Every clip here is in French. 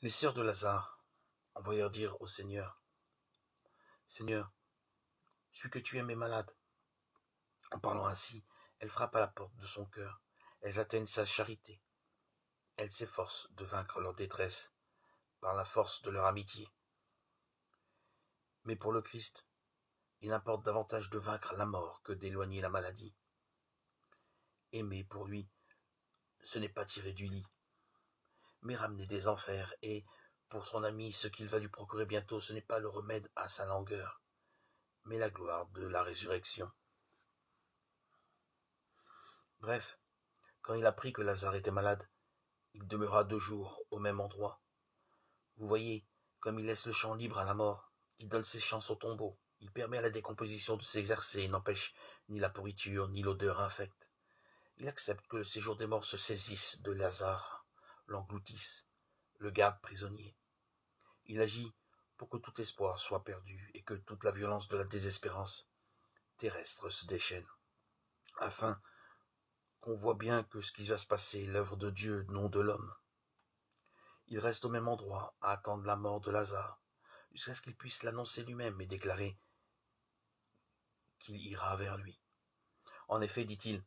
Les sœurs de Lazare envoyèrent dire au Seigneur, « Seigneur, celui que tu aimes est malade. » En parlant ainsi, elles frappent à la porte de son cœur. Elles atteignent sa charité. Elles s'efforcent de vaincre leur détresse par la force de leur amitié. Mais pour le Christ, il importe davantage de vaincre la mort que d'éloigner la maladie. Aimer pour lui, ce n'est pas tirer du lit, mais ramener des enfers, et pour son ami, ce qu'il va lui procurer bientôt, ce n'est pas le remède à sa langueur, mais la gloire de la résurrection. Bref, quand il apprit que Lazare était malade, il demeura 2 jours au même endroit. Vous voyez, comme il laisse le champ libre à la mort, il donne ses chances au tombeau, il permet à la décomposition de s'exercer et n'empêche ni la pourriture ni l'odeur infecte. Il accepte que le séjour des morts se saisisse de Lazare, l'engloutisse, le garde prisonnier. Il agit pour que tout espoir soit perdu et que toute la violence de la désespérance terrestre se déchaîne, afin qu'on voit bien que ce qui va se passer est l'œuvre de Dieu, non de l'homme. Il reste au même endroit à attendre la mort de Lazare, jusqu'à ce qu'il puisse l'annoncer lui-même et déclarer qu'il ira vers lui. En effet, dit-il,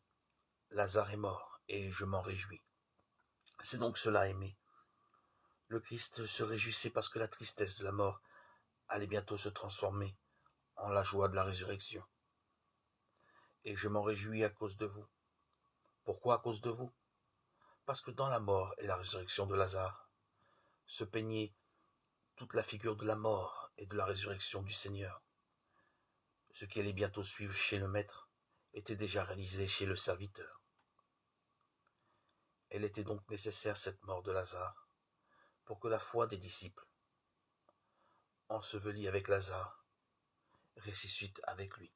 Lazare est mort, et je m'en réjouis. C'est donc cela, aimer. Le Christ se réjouissait parce que la tristesse de la mort allait bientôt se transformer en la joie de la résurrection. Et je m'en réjouis à cause de vous. Pourquoi à cause de vous? Parce que dans la mort et la résurrection de Lazare se peignait toute la figure de la mort et de la résurrection du Seigneur. Ce qui allait bientôt suivre chez le Maître était déjà réalisé chez le serviteur. Elle était donc nécessaire, cette mort de Lazare, pour que la foi des disciples, ensevelie avec Lazare, ressuscite avec lui.